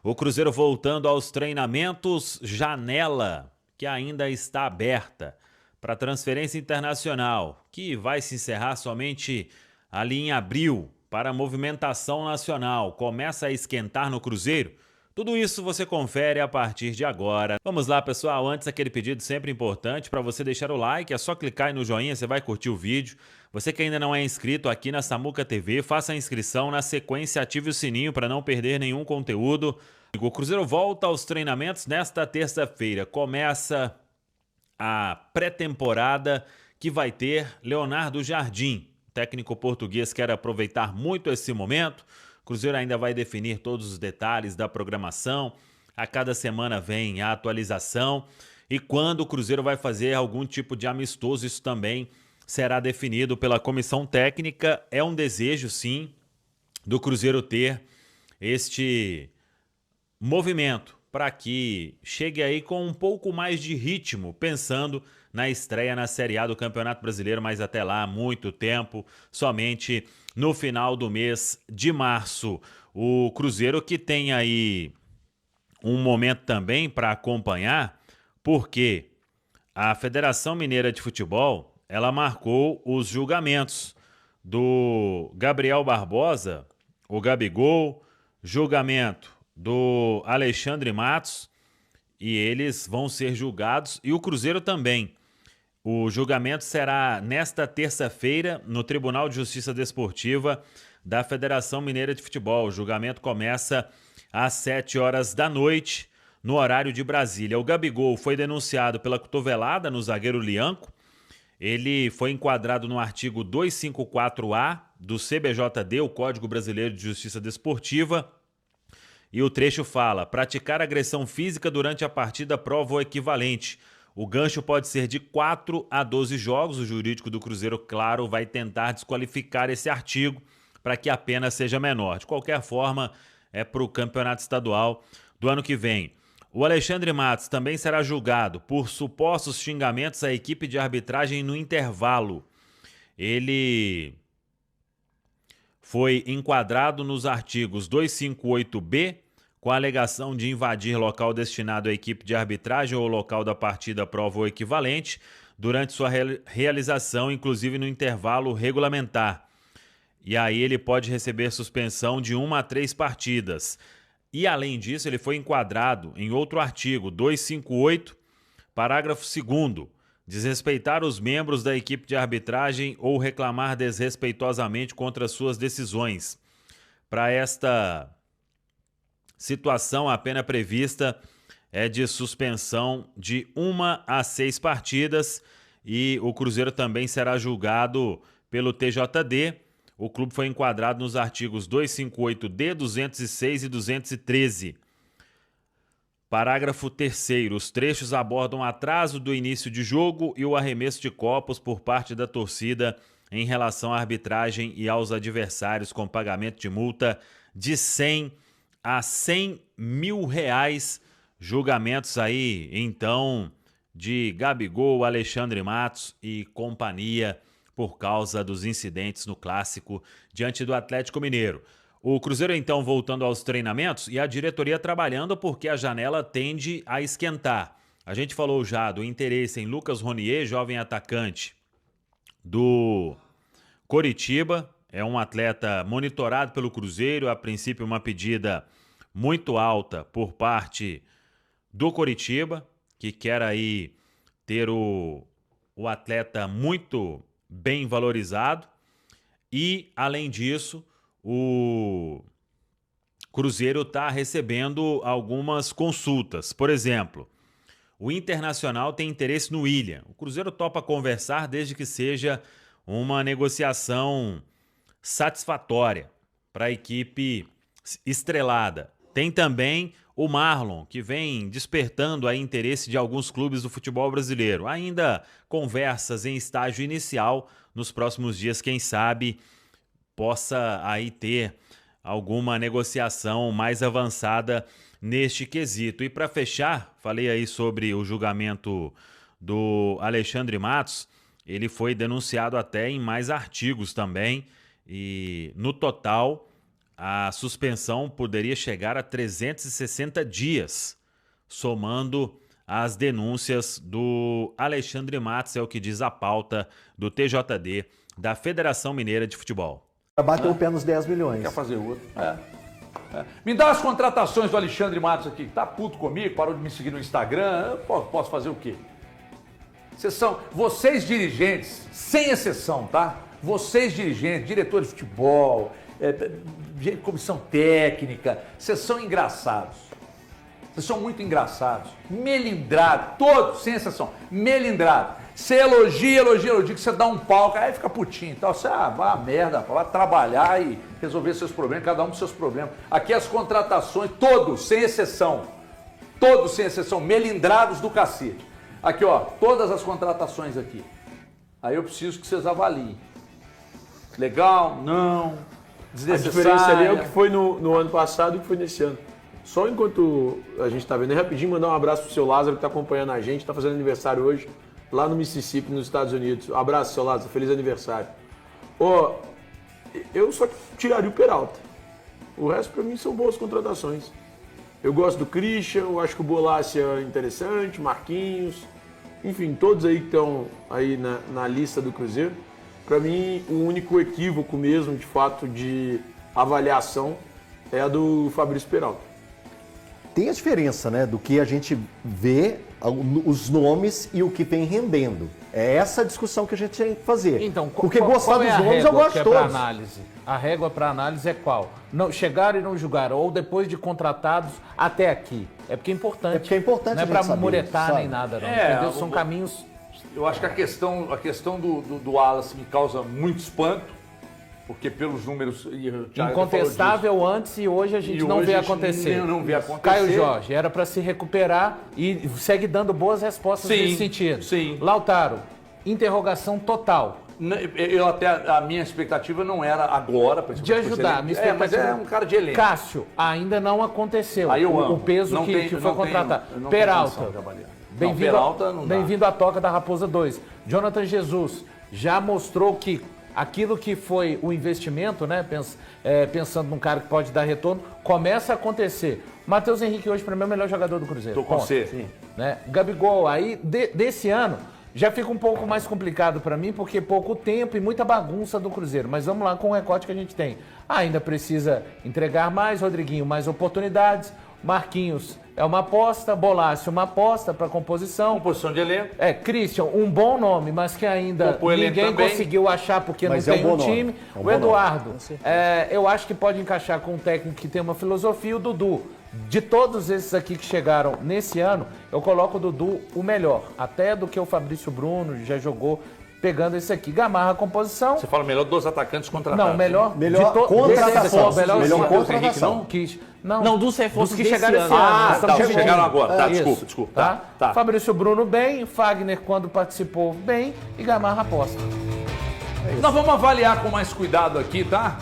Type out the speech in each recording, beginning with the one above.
O Cruzeiro voltando aos treinamentos, janela que ainda está aberta para transferência internacional, que vai se encerrar somente ali em abril para a movimentação nacional. Começa a esquentar no Cruzeiro. Tudo isso você confere a partir de agora. Vamos lá, pessoal. Antes, aquele pedido sempre importante para você deixar o like. É só clicar aí no joinha, você vai curtir o vídeo. Você que ainda não é inscrito aqui na Samuca TV, faça a inscrição. Na sequência, ative o sininho para não perder nenhum conteúdo. O Cruzeiro volta aos treinamentos nesta terça-feira. Começa a pré-temporada que vai ter Leonardo Jardim. O técnico português quer aproveitar muito esse momento. O Cruzeiro ainda vai definir todos os detalhes da programação. A cada semana vem a atualização. E quando o Cruzeiro vai fazer algum tipo de amistoso, isso também será definido pela comissão técnica. É um desejo, sim, do Cruzeiro ter este movimento para que chegue aí com um pouco mais de ritmo, pensando na estreia na Série A do Campeonato Brasileiro, mas até lá, muito tempo, somente no final do mês de março. O Cruzeiro que tem aí um momento também para acompanhar, porque a Federação Mineira de Futebol, ela marcou os julgamentos do Gabriel Barbosa, o Gabigol, julgamento do Alexandre Matos, e eles vão ser julgados, e o Cruzeiro também. O julgamento será nesta terça-feira no Tribunal de Justiça Desportiva da Federação Mineira de Futebol. O julgamento começa às 7 horas da noite, no horário de Brasília. O Gabigol foi denunciado pela cotovelada no zagueiro Lianco. Ele foi enquadrado no artigo 254A do CBJD, o Código Brasileiro de Justiça Desportiva. E o trecho fala: praticar agressão física durante a partida prova o equivalente. O gancho pode ser de 4 a 12 jogos. O jurídico do Cruzeiro, claro, vai tentar desqualificar esse artigo para que a pena seja menor. De qualquer forma, é para o campeonato estadual do ano que vem. O Alexandre Matos também será julgado por supostos xingamentos à equipe de arbitragem no intervalo. Ele foi enquadrado nos artigos 258B, com a alegação de invadir local destinado à equipe de arbitragem ou local da partida prova ou equivalente, durante sua realização, inclusive no intervalo regulamentar. E aí ele pode receber suspensão de 1 a 3 partidas. E além disso, ele foi enquadrado em outro artigo, 258, parágrafo 2º, desrespeitar os membros da equipe de arbitragem ou reclamar desrespeitosamente contra suas decisões. Para esta situação, a pena prevista é de suspensão de 1 a 6 partidas e o Cruzeiro também será julgado pelo TJD. O clube foi enquadrado nos artigos 258D, 206 e 213. Parágrafo 3º. Os trechos abordam atraso do início de jogo e o arremesso de copos por parte da torcida em relação à arbitragem e aos adversários, com pagamento de multa de 100 a 100 mil reais. Julgamentos aí, então, de Gabigol, Alexandre Matos e companhia por causa dos incidentes no Clássico diante do Atlético Mineiro. O Cruzeiro, então, voltando aos treinamentos e a diretoria trabalhando porque a janela tende a esquentar. A gente falou já do interesse em Lucas Ronier, jovem atacante do Coritiba. É um atleta monitorado pelo Cruzeiro, a princípio uma pedida muito alta por parte do Coritiba, que quer aí ter o atleta muito bem valorizado. E, além disso, o Cruzeiro está recebendo algumas consultas. Por exemplo, o Internacional tem interesse no William. O Cruzeiro topa conversar desde que seja uma negociação satisfatória para a equipe estrelada. Tem também o Marlon, que vem despertando aí interesse de alguns clubes do futebol brasileiro. Ainda conversas em estágio inicial. Nos próximos dias, quem sabe, possa aí ter alguma negociação mais avançada neste quesito. E para fechar, falei aí sobre o julgamento do Alexandre Matos. Ele foi denunciado até em mais artigos também. E no total, a suspensão poderia chegar a 360 dias, somando as denúncias do Alexandre Matos, é o que diz a pauta do TJD, da Federação Mineira de Futebol. Bateu o pé nos 10 milhões. Quer fazer outro. Me dá as contratações do Alexandre Matos aqui. Tá puto comigo, parou de me seguir no Instagram. Eu posso fazer o quê? Vocês dirigentes, sem exceção, tá? Vocês dirigentes, diretores de futebol, comissão técnica, vocês são engraçados. Vocês são muito engraçados. Melindrados, todos, sem exceção. Melindrados. Você elogia, que você dá um palco, aí fica putinho. Então você vai a merda, vai trabalhar e resolver seus problemas, cada um com seus problemas. Aqui as contratações, todos, sem exceção, melindrados do cacete. Aqui, ó, todas as contratações aqui. Aí eu preciso que vocês avaliem. Legal? Não. Desnecessário. A diferença ali é o que foi no ano passado e o que foi nesse ano. Só enquanto a gente tá vendo, rapidinho mandar um abraço pro seu Lázaro que tá acompanhando a gente, tá fazendo aniversário hoje, lá no Mississippi, nos Estados Unidos. Um abraço, seu Lázaro, feliz aniversário. Eu só tiraria o Peralta. O resto pra mim são boas contratações. Eu gosto do Christian, eu acho que o Bolácia é interessante, Marquinhos, enfim, todos aí que estão aí na lista do Cruzeiro. Pra mim, o único equívoco mesmo, de fato, de avaliação é a do Fabrício Peralta. Tem a diferença, né, do que a gente vê, os nomes e o que vem rendendo. É essa a discussão que a gente tem que fazer. Então, porque gostar dos nomes eu gosto de todos. Análise? A régua para análise é qual? Não, chegaram e não julgaram, ou depois de contratados até aqui. É porque é importante. É porque é importante. Não é para muretar nem nada, não. Entendeu? São caminhos. Eu acho que a questão do Wallace me causa muito espanto. Porque pelos números... Incontestável antes e hoje a gente não vê acontecer. Não vê acontecer. Caio Jorge, era para se recuperar e segue dando boas respostas nesse sentido. Sim. Lautaro, interrogação total. A minha expectativa não era agora. De ajudar. Mas é um cara de elenco. Cássio, ainda não aconteceu. Aí eu amo. O peso que foi contratado. Peralta. Bem-vindo à toca da Raposa 2. Jonathan Jesus já mostrou que aquilo que foi o investimento, né? Pensando num cara que pode dar retorno, começa a acontecer. Matheus Henrique hoje, para mim, é o melhor jogador do Cruzeiro. Tô com você. Né? Gabigol, aí, desse ano, já fica um pouco mais complicado para mim, porque pouco tempo e muita bagunça do Cruzeiro. Mas vamos lá com o recorte que a gente tem. Ainda precisa entregar mais, Rodriguinho, mais oportunidades. Marquinhos é uma aposta, Bolácio uma aposta para composição. Composição de elenco. Christian, um bom nome, mas que ainda ninguém conseguiu achar porque mas não tem um time. O Eduardo, eu acho que pode encaixar com um técnico que tem uma filosofia. O Dudu, de todos esses aqui que chegaram nesse ano, eu coloco o Dudu o melhor, até do que o Fabrício Bruno, já jogou pegando esse aqui. Gamarra a composição. Você fala o melhor dos atacantes contratados. Não, melhor contratação. Melhor contratação. Não, dos reforços que chegaram esse ano. Chegaram agora. Desculpa. Tá. Fabrício Bruno bem, Fagner quando participou bem e Gamarra aposta. Nós vamos avaliar com mais cuidado aqui, tá?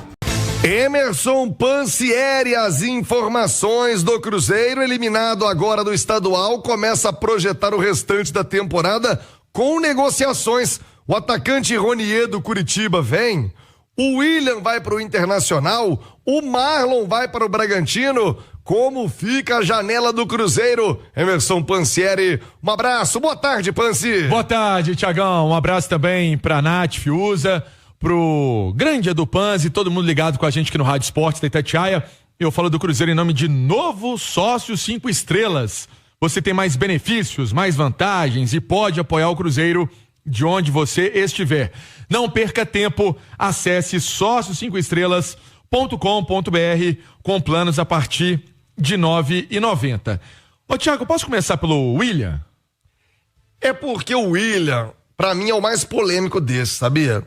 Emerson Pansieri, as informações do Cruzeiro, eliminado agora do estadual, começa a projetar o restante da temporada com negociações. O atacante Ronier do Curitiba vem, o William vai para o Internacional, o Marlon vai para o Bragantino. Como fica a janela do Cruzeiro? Emerson Pansieri, um abraço, boa tarde, Pansi. Boa tarde, Tiagão, um abraço também pra Nath Fiuza, pro grande Edu Pansi, todo mundo ligado com a gente aqui no Rádio Esportes da Itatiaia. Eu falo do Cruzeiro em nome de Novo Sócio 5 Estrelas. Você tem mais benefícios, mais vantagens e pode apoiar o Cruzeiro de onde você estiver. Não perca tempo, acesse sócio5estrelas.com.br com planos a partir de R$ 9,90. Ô Thiago, posso começar pelo William? É porque o William, pra mim, é o mais polêmico desse, sabia?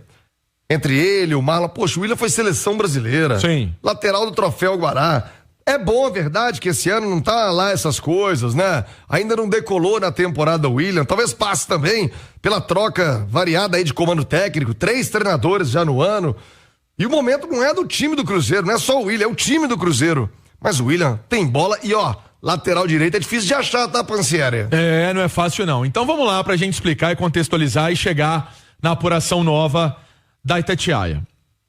Entre ele e o Marlon, poxa, o William foi seleção brasileira. Sim. Lateral do Troféu Guará. É bom, é verdade, que esse ano não tá lá essas coisas, né? Ainda não decolou na temporada o William. Talvez passe também pela troca variada aí de comando técnico. 3 treinadores já no ano. E o momento não é do time do Cruzeiro, não é só o William, é o time do Cruzeiro. Mas o William tem bola e, ó, lateral direito é difícil de achar, tá, Pansieri? Não é fácil não. Então vamos lá pra gente explicar e contextualizar e chegar na apuração nova da Itatiaia.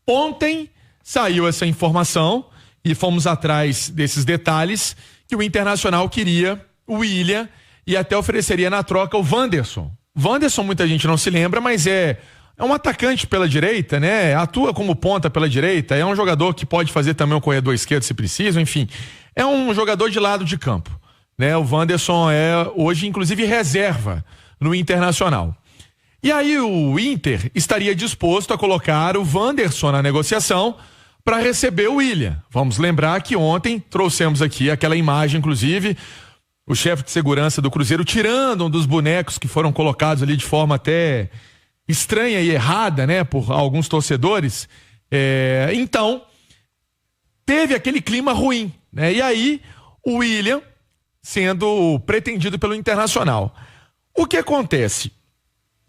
Ontem saiu essa informação e fomos atrás desses detalhes, que o Internacional queria o William e até ofereceria na troca o Wanderson. Wanderson muita gente não se lembra, mas é um atacante pela direita, né? Atua como ponta pela direita, é um jogador que pode fazer também um corredor esquerdo se preciso, enfim. É um jogador de lado de campo, né? O Wanderson é hoje inclusive reserva no Internacional. E aí o Inter estaria disposto a colocar o Wanderson na negociação para receber o William. Vamos lembrar que ontem trouxemos aqui aquela imagem, inclusive, o chefe de segurança do Cruzeiro tirando um dos bonecos que foram colocados ali de forma até estranha e errada, né, por alguns torcedores. Então, teve aquele clima ruim, né? E aí, o William sendo pretendido pelo Internacional. O que acontece?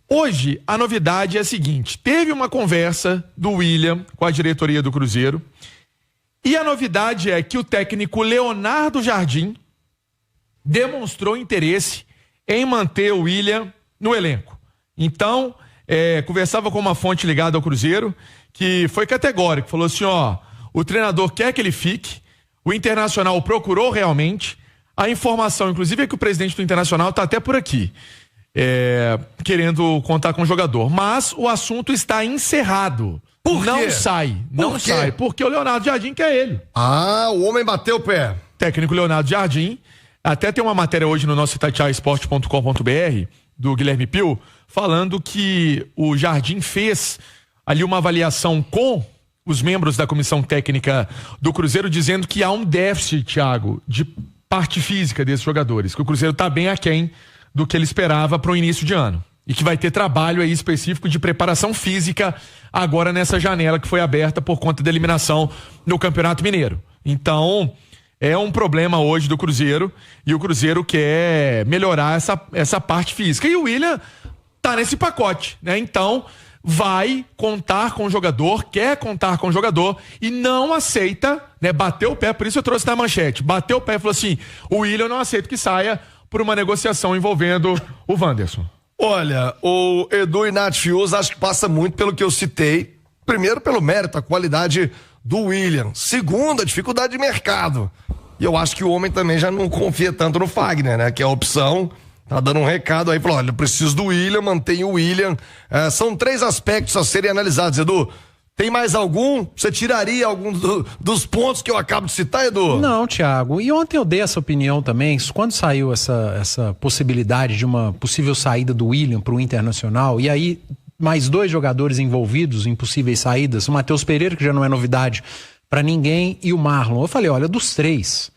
Hoje, a novidade é a seguinte: teve uma conversa do William com a diretoria do Cruzeiro e a novidade é que o técnico Leonardo Jardim demonstrou interesse em manter o William no elenco. Então, conversava com uma fonte ligada ao Cruzeiro que foi categórico, falou assim, o treinador quer que ele fique, o Internacional procurou realmente, a informação, inclusive, é que o presidente do Internacional está até por aqui, querendo contar com o jogador, mas o assunto está encerrado. Por quê? Não sai, porque o Leonardo Jardim quer ele. O homem bateu o pé. Técnico Leonardo Jardim, até tem uma matéria hoje no nosso itatiaesporte.com.br do Guilherme Pio, falando que o Jardim fez ali uma avaliação com os membros da comissão técnica do Cruzeiro, dizendo que há um déficit, Thiago, de parte física desses jogadores, que o Cruzeiro está bem aquém do que ele esperava para o início de ano. E que vai ter trabalho aí específico de preparação física agora nessa janela que foi aberta por conta da eliminação no Campeonato Mineiro. Então, é um problema hoje do Cruzeiro e o Cruzeiro quer melhorar essa parte física. E o William tá nesse pacote, né? Então, vai contar com o jogador, quer contar com o jogador e não aceita, né? Bateu o pé, por isso eu trouxe na manchete. Bateu o pé e falou assim: o William não aceita que saia por uma negociação envolvendo o Wanderson. Olha, o Edu e Nath Fiuza acho que passa muito pelo que eu citei. Primeiro, pelo mérito, a qualidade do William. Segundo, a dificuldade de mercado. E eu acho que o homem também já não confia tanto no Fagner, né? Que é a opção. Tá dando um recado aí, falou, olha, eu preciso do William, mantenho o William. São 3 aspectos a serem analisados, Edu. Tem mais algum? Você tiraria algum dos pontos que eu acabo de citar, Edu? Não, Thiago. E ontem eu dei essa opinião também. Quando saiu essa possibilidade de uma possível saída do William para o Internacional, e aí mais 2 jogadores envolvidos em possíveis saídas, o Matheus Pereira, que já não é novidade para ninguém, e o Marlon. Eu falei, olha, dos 3,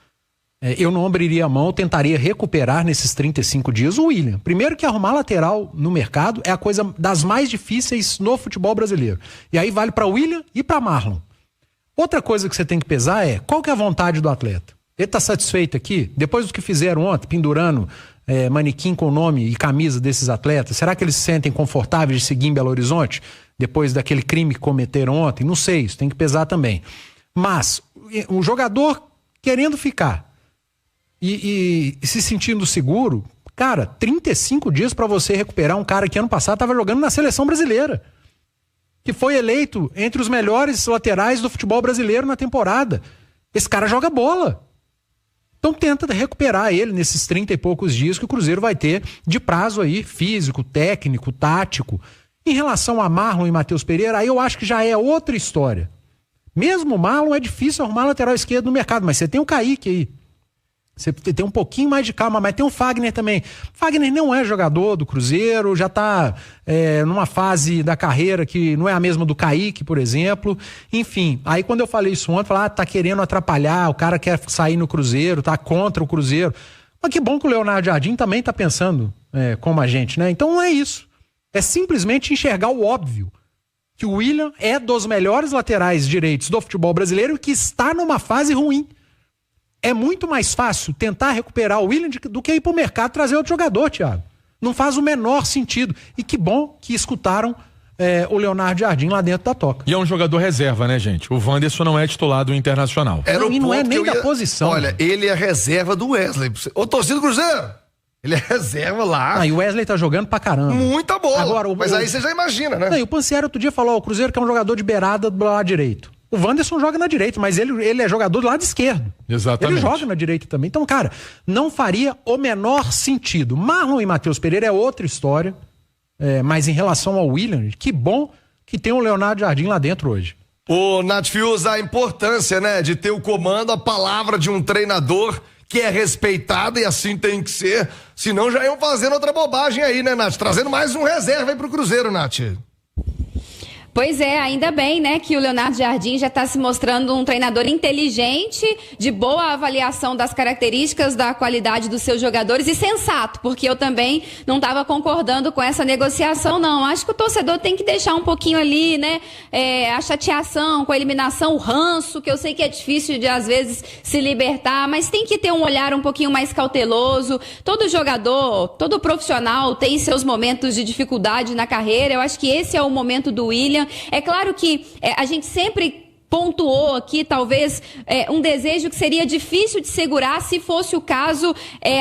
eu não abriria a mão, eu tentaria recuperar nesses 35 dias o William. Primeiro que arrumar lateral no mercado é a coisa das mais difíceis no futebol brasileiro. E aí vale para William e para Marlon. Outra coisa que você tem que pesar é qual que é a vontade do atleta. Ele está satisfeito aqui? Depois do que fizeram ontem, pendurando manequim com nome e camisa desses atletas, será que eles se sentem confortáveis de seguir em Belo Horizonte? Depois daquele crime que cometeram ontem? Não sei, isso tem que pesar também. Mas um jogador querendo ficar e se sentindo seguro, cara, 35 dias para você recuperar um cara que ano passado estava jogando na seleção brasileira, que foi eleito entre os melhores laterais do futebol brasileiro na temporada. Esse cara joga bola. Então tenta recuperar ele nesses 30 e poucos dias que o Cruzeiro vai ter de prazo aí, físico, técnico, tático. Em relação a Marlon e Matheus Pereira, aí eu acho que já é outra história. Mesmo o Marlon é difícil arrumar lateral esquerdo no mercado, mas você tem o Kaique aí. Você tem um pouquinho mais de calma, mas tem o Fagner também. Fagner não é jogador do Cruzeiro, já está numa fase da carreira que não é a mesma do Kaique, por exemplo. Enfim, aí quando eu falei isso ontem, eu falei, tá querendo atrapalhar, o cara quer sair no Cruzeiro, tá contra o Cruzeiro. Mas que bom que o Leonardo Jardim também tá pensando como a gente, né? Então não é isso. É simplesmente enxergar o óbvio. Que o William é dos melhores laterais direitos do futebol brasileiro e que está numa fase ruim. É muito mais fácil tentar recuperar o William do que ir pro mercado trazer outro jogador, Thiago. Não faz o menor sentido. E que bom que escutaram o Leonardo Jardim lá dentro da toca. E é um jogador reserva, né, gente? O Wanderson não é titular do Internacional. E não é nem da posição. Olha, ele é reserva do Wesley. Ô, torcida do Cruzeiro! Ele é reserva lá. E o Wesley tá jogando pra caramba. Muita bola. Agora, mas aí você já imagina, né? Não, e o Pansieri outro dia falou, o Cruzeiro que é um jogador de beirada do lado direito. O Wanderson joga na direita, mas ele é jogador do lado esquerdo. Exatamente. Ele joga na direita também. Então, cara, não faria o menor sentido. Marlon e Matheus Pereira é outra história. Mas em relação ao William, que bom que tem o Leonardo Jardim lá dentro hoje. Ô, Nath Fiuza, a importância, né, de ter o comando, a palavra de um treinador que é respeitado, e assim tem que ser. Senão já iam fazendo outra bobagem aí, né, Nath? Trazendo mais um reserva aí pro Cruzeiro, Nath. Pois é, ainda bem, né, que o Leonardo Jardim já está se mostrando um treinador inteligente, de boa avaliação das características, da qualidade dos seus jogadores e sensato, porque eu também não estava concordando com essa negociação, não. Acho que o torcedor tem que deixar um pouquinho ali, né, a chateação com a eliminação, o ranço, que eu sei que é difícil de, às vezes, se libertar, mas tem que ter um olhar um pouquinho mais cauteloso. Todo jogador, todo profissional tem seus momentos de dificuldade na carreira. Eu acho que esse é o momento do William. É claro que a gente sempre pontuou aqui, talvez, um desejo que seria difícil de segurar se fosse o caso,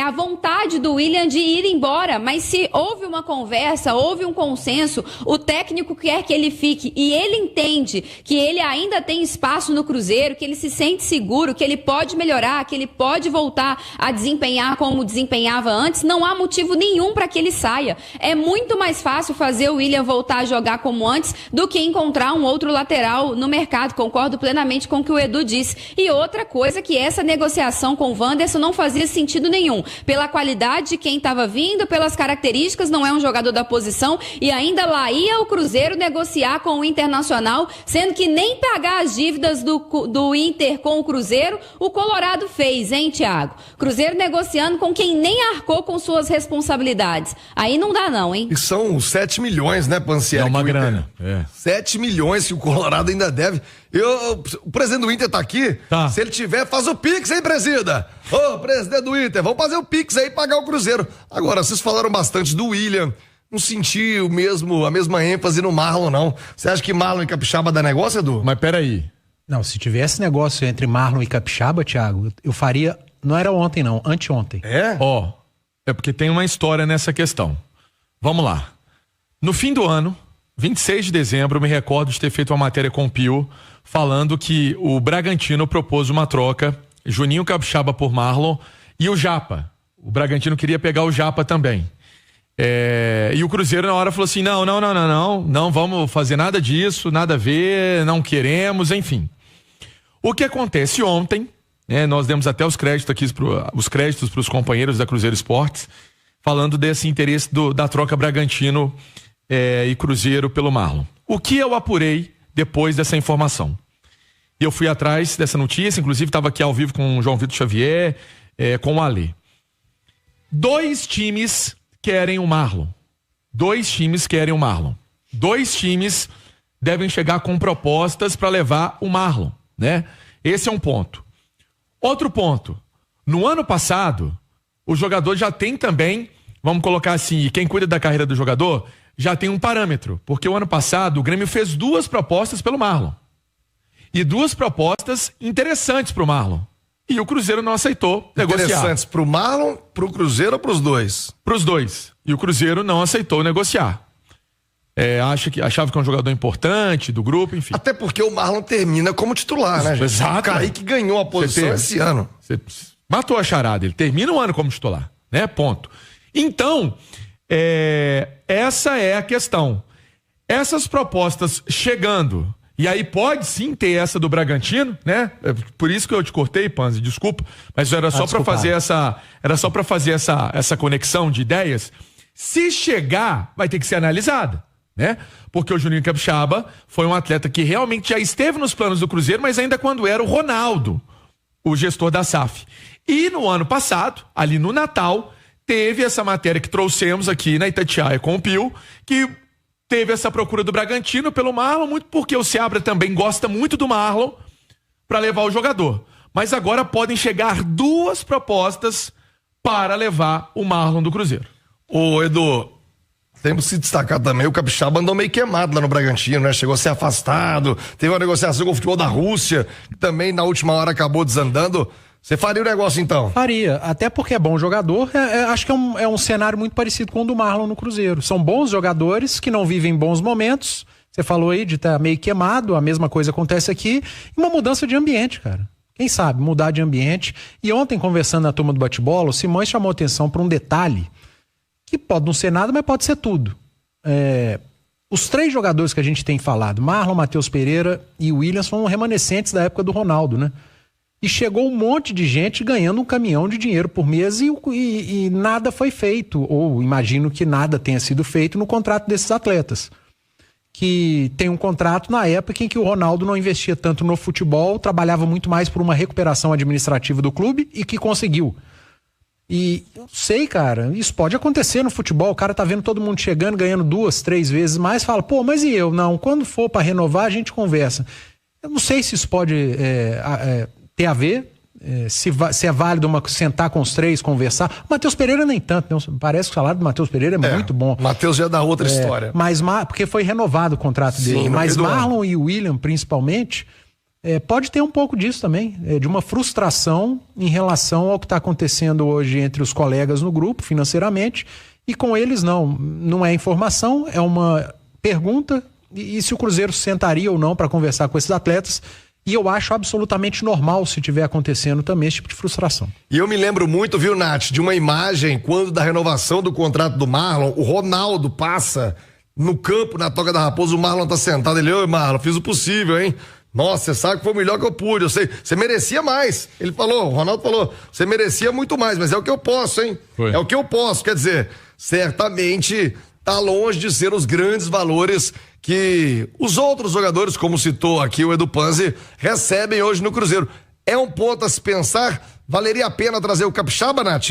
a vontade do William de ir embora. Mas se houve uma conversa, houve um consenso, o técnico quer que ele fique e ele entende que ele ainda tem espaço no Cruzeiro, que ele se sente seguro, que ele pode melhorar, que ele pode voltar a desempenhar como desempenhava antes, não há motivo nenhum para que ele saia. É muito mais fácil fazer o William voltar a jogar como antes do que encontrar um outro lateral no mercado. Concordo plenamente com o que o Edu disse. E outra coisa, que essa negociação com o Wanderson não fazia sentido nenhum. Pela qualidade de quem estava vindo, pelas características, não é um jogador da posição, e ainda lá ia o Cruzeiro negociar com o Internacional, sendo que nem pagar as dívidas do Inter com o Cruzeiro, o Colorado fez, hein, Thiago? Cruzeiro negociando com quem nem arcou com suas responsabilidades. Aí não dá não, hein? E são 7 milhões, né, Pansieri? É uma grana. 7 milhões que o Colorado ainda deve. O presidente do Inter tá aqui. Tá. Se ele tiver, faz o Pix, hein, presida? Ô, presidente do Inter, vamos fazer o Pix aí e pagar o Cruzeiro. Agora, vocês falaram bastante do William. Não senti a mesma ênfase no Marlon, não. Você acha que Marlon e Capixaba dá negócio, Edu? Mas peraí. Não, se tivesse negócio entre Marlon e Capixaba, Thiago, eu faria. Não era ontem, não, anteontem. É porque tem uma história nessa questão. Vamos lá. No fim do ano, 26 de dezembro, eu me recordo de ter feito uma matéria com o Pio, falando que o Bragantino propôs uma troca, Juninho Capixaba por Marlon e o Japa. O Bragantino queria pegar o Japa também. E o Cruzeiro na hora falou assim, não vamos fazer nada disso, nada a ver, não queremos, enfim. O que acontece ontem, né, nós demos até os créditos aqui, os créditos para os companheiros da Cruzeiro Esportes, falando desse interesse da troca Bragantino e Cruzeiro pelo Marlon. O que eu apurei depois dessa informação? Eu fui atrás dessa notícia, inclusive estava aqui ao vivo com o João Vitor Xavier, com o Alê. 2 times querem o Marlon. 2 times querem o Marlon. 2 times devem chegar com propostas para levar o Marlon, né? Esse é um ponto. Outro ponto. No ano passado, o jogador já tem também, vamos colocar assim, quem cuida da carreira do jogador já tem um parâmetro, porque o ano passado o Grêmio fez 2 propostas pelo Marlon. E 2 propostas interessantes pro Marlon. E o Cruzeiro não aceitou negociar. Interessantes pro Marlon, pro Cruzeiro ou pros 2? Pros 2. E o Cruzeiro não aceitou negociar. Achava que é um jogador importante do grupo, enfim. Até porque o Marlon termina como titular, né, gente? Exato. O Kaique ganhou a posição esse ano. Você matou a charada, ele termina o ano como titular, né? Ponto. Então, essa é a questão. Essas propostas chegando, e aí pode sim ter essa do Bragantino, né? Por isso que eu te cortei, Panzi, desculpa, mas era só para fazer essa conexão de ideias. Se chegar, vai ter que ser analisada, né? Porque o Juninho Capixaba foi um atleta que realmente já esteve nos planos do Cruzeiro, mas ainda quando era o Ronaldo, o gestor da SAF. E no ano passado, ali no Natal, teve essa matéria que trouxemos aqui na Itatiaia com o Pio, que teve essa procura do Bragantino pelo Marlon, muito porque o Seabra também gosta muito do Marlon para levar o jogador. Mas agora podem chegar 2 propostas para levar o Marlon do Cruzeiro. Ô, Edu, temos que se destacar também, o Capixaba andou meio queimado lá no Bragantino, né? Chegou a ser afastado, teve uma negociação com o futebol da Rússia, que também na última hora acabou desandando. Você faria o negócio então? Faria, até porque é bom jogador. Acho que é um cenário muito parecido com o do Marlon no Cruzeiro. São bons jogadores que não vivem bons momentos, Você falou aí de estar meio queimado, a mesma coisa acontece aqui, e uma mudança de ambiente, cara. Quem sabe, mudar de ambiente. E ontem, conversando na turma do bate-bola, o Simões chamou atenção para um detalhe que pode não ser nada, mas pode ser tudo. Os 3 jogadores que a gente tem falado, Marlon, Matheus Pereira e William, são remanescentes da época do Ronaldo, né? E chegou um monte de gente ganhando um caminhão de dinheiro por mês e nada foi feito, ou imagino que nada tenha sido feito no contrato desses atletas. Que tem um contrato na época em que o Ronaldo não investia tanto no futebol, trabalhava muito mais por uma recuperação administrativa do clube e que conseguiu. E eu sei, cara, isso pode acontecer no futebol, o cara tá vendo todo mundo chegando, ganhando 2, 3 vezes mais, fala, pô, mas e eu? Não, quando for para renovar a gente conversa. Eu não sei se isso pode ter a ver, se é válido sentar com os 3, conversar. O Matheus Pereira nem tanto, né? Parece que o salário do Matheus Pereira é muito bom. O Matheus já é da outra história. Mas porque foi renovado o contrato dele. Mas Marlon e o William, principalmente, pode ter um pouco disso também, de uma frustração em relação ao que está acontecendo hoje entre os colegas no grupo, financeiramente, e com eles não é informação, é uma pergunta, e se o Cruzeiro sentaria ou não para conversar com esses atletas. E eu acho absolutamente normal se tiver acontecendo também esse tipo de frustração. E eu me lembro muito, viu, Nath, de uma imagem quando da renovação do contrato do Marlon, o Ronaldo passa no campo, na Toca da Raposa, o Marlon tá sentado, ele, ô Marlon, fiz o possível, hein? Nossa, você sabe que foi o melhor que eu pude, eu sei, você merecia mais. Ele falou, o Ronaldo falou, você merecia muito mais, mas é o que eu posso, hein? Foi. É o que eu posso, quer dizer, certamente tá longe de ser os grandes valores que os outros jogadores, como citou aqui o Edu Panzi, recebem hoje no Cruzeiro. É um ponto a se pensar? Valeria a pena trazer o Capixaba, Nath?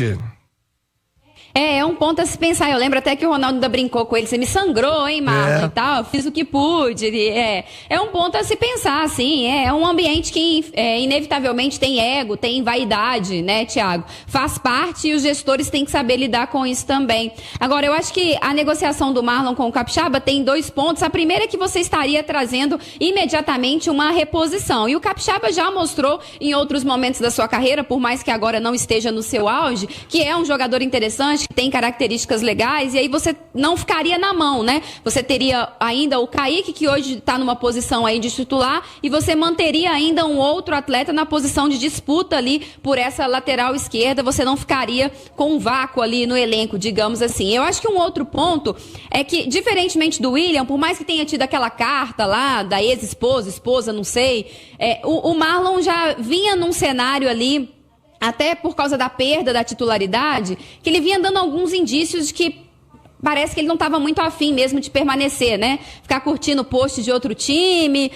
É um ponto a se pensar. Eu lembro até que o Ronaldo ainda brincou com ele. Você me sangrou, hein, Marlon, e tal. Fiz o que pude. É um ponto a se pensar, assim. É um ambiente que inevitavelmente tem ego, tem vaidade, né, Thiago? Faz parte e os gestores têm que saber lidar com isso também. Agora, eu acho que a negociação do Marlon com o Capixaba tem 2 pontos. A primeira é que você estaria trazendo imediatamente uma reposição. E o Capixaba já mostrou em outros momentos da sua carreira, por mais que agora não esteja no seu auge, que é um jogador interessante, que tem características legais, e aí você não ficaria na mão, né? Você teria ainda o Kaique, que hoje está numa posição aí de titular, e você manteria ainda um outro atleta na posição de disputa ali por essa lateral esquerda, você não ficaria com um vácuo ali no elenco, digamos assim. Eu acho que um outro ponto é que, diferentemente do William, por mais que tenha tido aquela carta lá da esposa, não sei, o Marlon já vinha num cenário ali, até por causa da perda da titularidade, que ele vinha dando alguns indícios de que parece que ele não estava muito afim mesmo de permanecer, né? Ficar curtindo o post de outro time.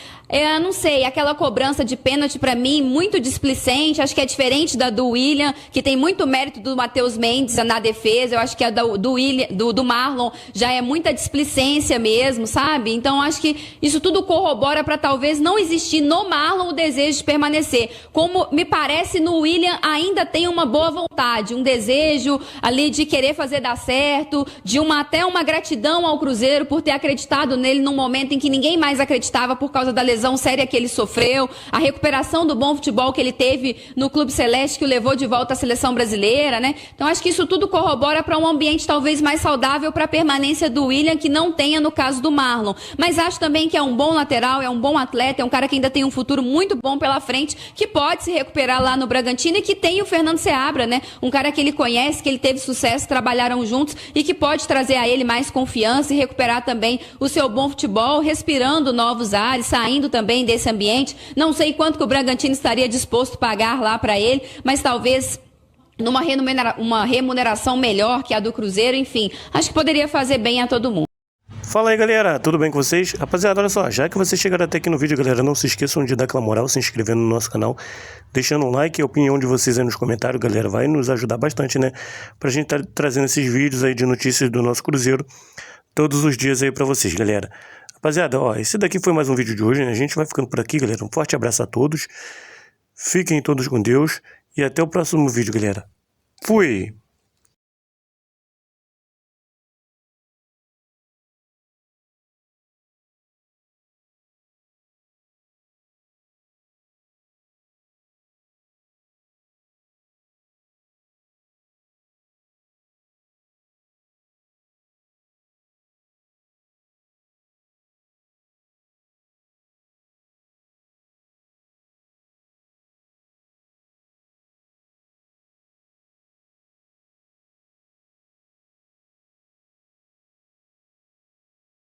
Não sei, aquela cobrança de pênalti pra mim muito displicente, acho que é diferente da do William, que tem muito mérito do Matheus Mendes na defesa. Eu acho que a do Marlon já é muita displicência mesmo, sabe? Então acho que isso tudo corrobora pra talvez não existir no Marlon o desejo de permanecer. Como me parece no William ainda tem uma boa vontade, um desejo ali de querer fazer dar certo, de até uma gratidão ao Cruzeiro por ter acreditado nele num momento em que ninguém mais acreditava por causa da lesão séria que ele sofreu, a recuperação do bom futebol que ele teve no Clube Celeste, que o levou de volta à seleção brasileira, né? Então acho que isso tudo corrobora para um ambiente talvez mais saudável para a permanência do William, que não tenha no caso do Marlon. Mas acho também que é um bom lateral, é um bom atleta, é um cara que ainda tem um futuro muito bom pela frente, que pode se recuperar lá no Bragantino, e que tem o Fernando Seabra, né? Um cara que ele conhece, que ele teve sucesso, trabalharam juntos e que pode trazer a ele mais confiança e recuperar também o seu bom futebol, respirando novos ares, saindo também desse ambiente. Não sei quanto que o Bragantino estaria disposto a pagar lá para ele, mas talvez numa uma remuneração melhor que a do Cruzeiro, enfim, acho que poderia fazer bem a todo mundo. Fala aí, galera, tudo bem com vocês? Rapaziada, olha só, já que vocês chegaram até aqui no vídeo, galera, não se esqueçam de dar aquela moral, se inscrevendo no nosso canal, deixando um like e a opinião de vocês aí nos comentários, galera, vai nos ajudar bastante, né? Pra gente estar trazendo esses vídeos aí de notícias do nosso Cruzeiro todos os dias aí pra vocês, galera. Rapaziada, ó, esse daqui foi mais um vídeo de hoje, né? A gente vai ficando por aqui, galera. Um forte abraço a todos, fiquem todos com Deus e até o próximo vídeo, galera. Fui!